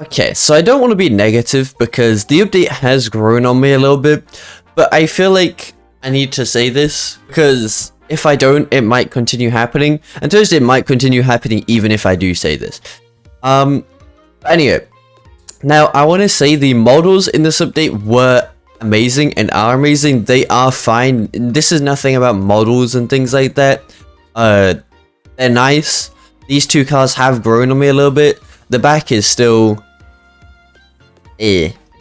Okay, so I don't want to be negative because the update has grown on me a little bit, but I feel like I need to say this because if I don't, it might continue happening, and Thursday it might continue happening even if I do say this. Anyway, now I want to say the models in this update were amazing and are amazing. They are fine. This is nothing about models and things like that. They're nice. These two cars have grown on me a little bit. The back is still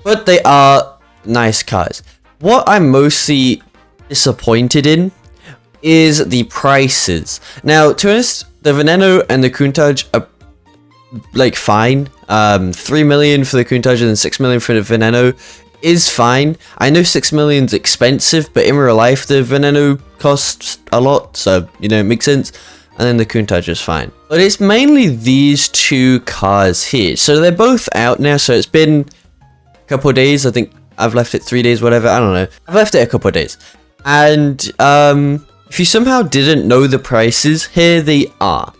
but they are nice cars. What I'm mostly disappointed in is the prices. Now, to be honest, the Veneno and the Countach are like fine. 3 million for the Countach and 6 million for the Veneno is fine. I know 6 million's expensive, but in real life the Veneno costs a lot, so you know it makes sense. And then the Countach is fine. But it's mainly these two cars here. So they're both out now. So it's been a couple of days. I think I've left it 3 days, whatever. I don't know. I've left it a couple of days. And if you somehow didn't know the prices, here they are.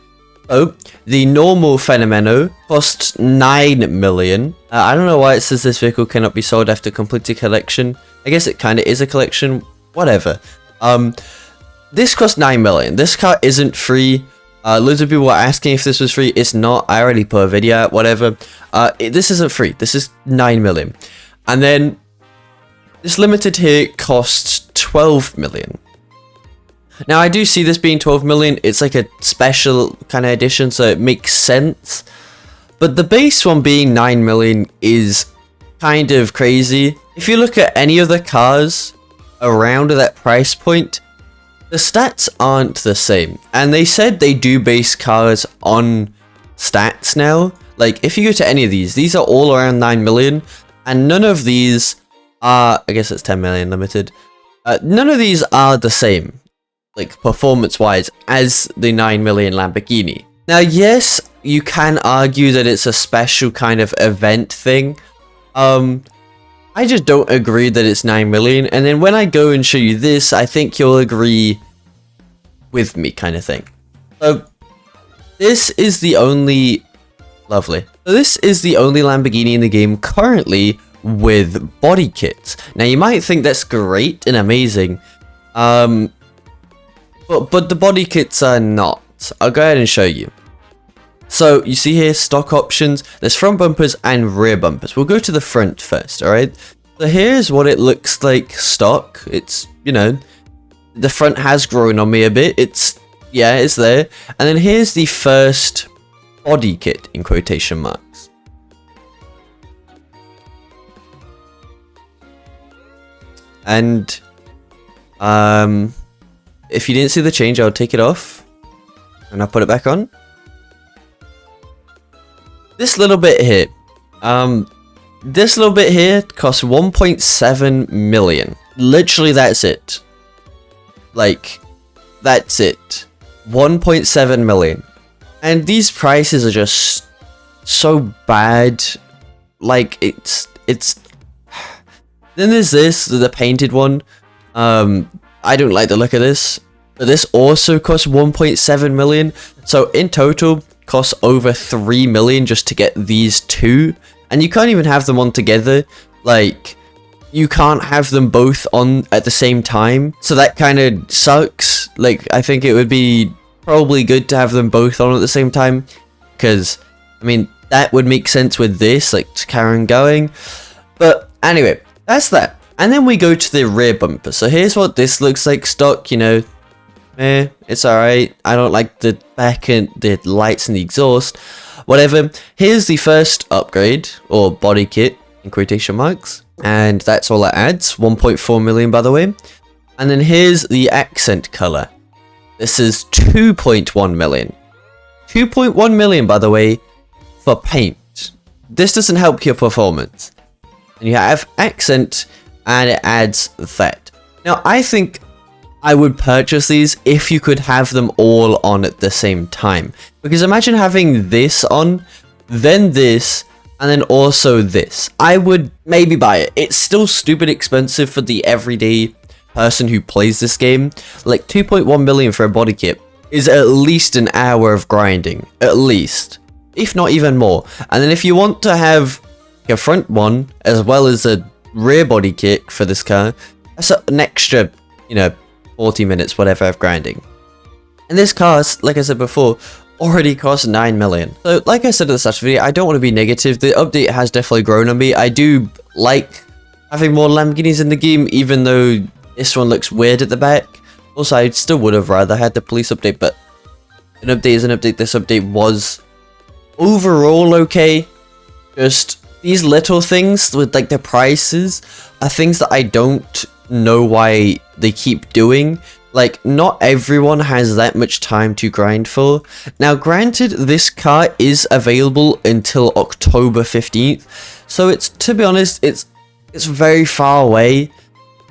So the normal Fenomeno costs 9 million. I don't know why it says this vehicle cannot be sold after completing collection. I guess it kind of is a collection. Whatever. This costs 9 million. This car isn't free. Loads of people were asking if this was free. It's not. I already put a video out, whatever. This isn't free. This is 9 million. And then this limited here costs 12 million. Now, I do see this being 12 million. It's like a special kind of edition, so it makes sense. But the base one being 9 million is kind of crazy. If you look at any of the cars around that price point, the stats aren't the same, and they said they do base cars on stats now. Like, if you go to any of these are all around 9 million, and none of these are, I guess it's 10 million limited, none of these are the same, like, performance-wise, as the 9 million Lamborghini. Now, yes, you can argue that it's a special kind of event thing. I just don't agree that it's 9 million, and then when I go and show you this, I think you'll agree with me, kind of thing. So, this is the only... Lovely. So this is the only Lamborghini in the game currently with body kits. Now, you might think that's great and amazing, but the body kits are not. I'll go ahead and show you. So, you see here, stock options. There's front bumpers and rear bumpers. We'll go to the front first, alright? So, here's what it looks like stock. It's, you know, the front has grown on me a bit. It's, yeah, it's there. And then here's the first body kit, in quotation marks. And, if you didn't see the change, I'll take it off. And I'll put it back on. This little bit here, costs 1.7 million. Literally, that's it. Like, that's it. 1.7 million. And these prices are just so bad. Like, it's... Then there's this, the painted one. I don't like the look of this. But this also costs 1.7 million. So, in total, costs over 3 million just to get these two, and you can't even have them on together. Like, you can't have them both on at the same time, so that kind of sucks. Like, I think it would be probably good to have them both on at the same time, because I mean that would make sense with this, like, to carry on going. But anyway, that's that. And then we go to the rear bumper. So here's what this looks like stock. You know, it's alright. I don't like the back and the lights and the exhaust. Whatever. Here's the first upgrade, or body kit, in quotation marks. And that's all it adds. 1.4 million, by the way. And then here's the accent color. This is 2.1 million. 2.1 million, by the way, for paint. This doesn't help your performance. And you have accent, and it adds that. Now, I think I would purchase these if you could have them all on at the same time. Because imagine having this on, then this, and then also this. I would maybe buy it. It's still stupid expensive for the everyday person who plays this game. Like, 2.1 million for a body kit is at least an hour of grinding. At least. if not even more. And then if you want to have a front one as well as a rear body kit for this car, that's an extra, 40 minutes, whatever, of grinding. And this car, like I said before, already costs 9 million. So like I said at the start of the video, I don't want to be negative. The update has definitely grown on me. I do like having more Lamborghinis in the game, even though this one looks weird at the back. Also, I still would have rather had the police update, but an update is an update. This update was overall okay. Just these little things with like the prices are things that I don't know why they keep doing. Like, not everyone has that much time to grind for. Now, granted, this car is available until October 15th, so it's, to be honest, it's very far away,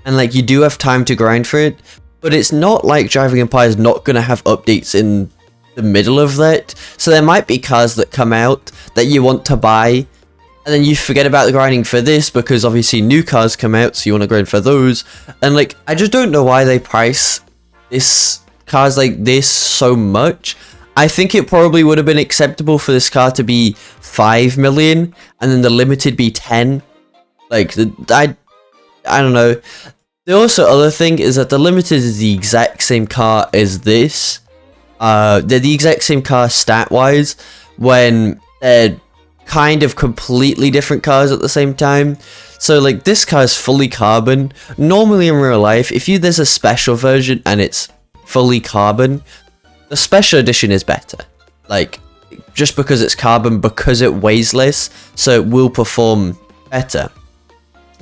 and like you do have time to grind for it. But it's not like DrivingEmpire is not gonna have updates in the middle of that. So there might be cars that come out that you want to buy, and then you forget about the grinding for this because obviously new cars come out, so you want to grind for those. And like, I just don't know why they price this cars like this so much. I think it probably would have been acceptable for this car to be 5 million and then the limited be 10. Like, I don't know. The also other thing is that the limited is the exact same car as this. They're the exact same car stat wise, when they're kind of completely different cars at the same time. So like, this car is fully carbon. Normally in real life, if there's a special version and it's fully carbon, the special edition is better. Like, just because it's carbon, because it weighs less, so it will perform better.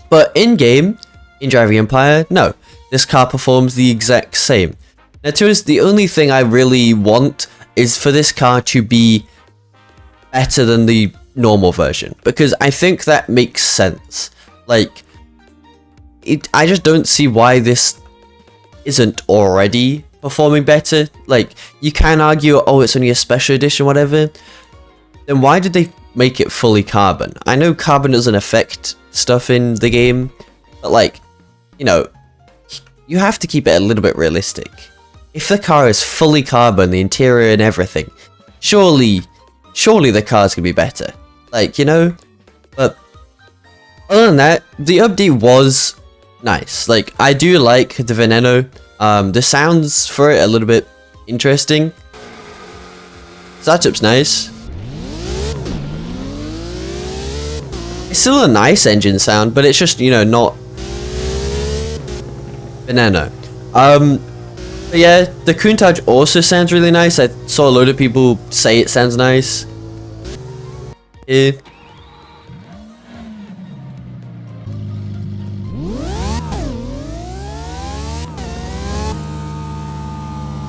But in game, in DrivingEmpire, no, this car performs the exact same. Now, to us, the only thing I really want is for this car to be better than the normal version, because I think that makes sense. Like, I just don't see why this isn't already performing better. Like, you can argue, oh, it's only a special edition, whatever. Then why did they make it fully carbon? I know carbon doesn't affect stuff in the game, but like, you have to keep it a little bit realistic. If the car is fully carbon, the interior and everything, surely the car's gonna be better. Like, but other than that, the update was nice. Like, I do like the Veneno. The sounds for it a little bit interesting. Startup's nice. It's still a nice engine sound, but it's just, not Veneno. But yeah, the Countach also sounds really nice. I saw a load of people say it sounds nice. Yeah.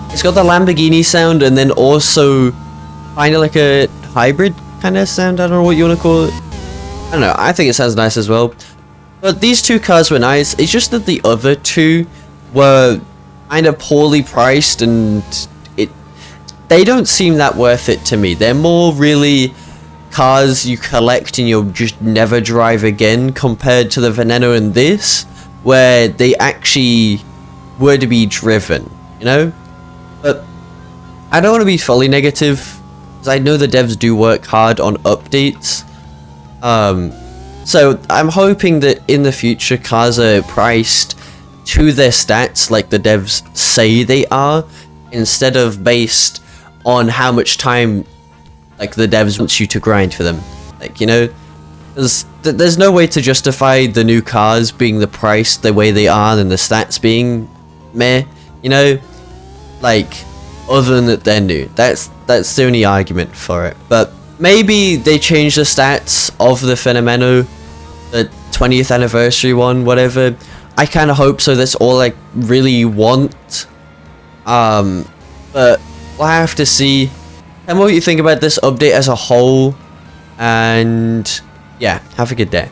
It's got the Lamborghini sound and then also kind of like a hybrid kind of sound. I don't know what you want to call it. I don't know. I think it sounds nice as well. But these two cars were nice. It's just that the other two were kind of poorly priced, and they don't seem that worth it to me. They're more really cars you collect and you'll just never drive again, compared to the Veneno in this, where they actually were to be driven, But I don't want to be fully negative, because I know the devs do work hard on updates. So I'm hoping that in the future cars are priced to their stats like the devs say they are, instead of based on how much time like the devs want you to grind for them. Like, there's no way to justify the new cars being the price the way they are and the stats being meh, like, other than that they're new. That's the only argument for it. But maybe they change the stats of the Fenomeno, the 20th anniversary one, whatever. I kind of hope so. That's all I really want. But we'll have to see. Tell me what you think about this update as a whole. And yeah, have a good day.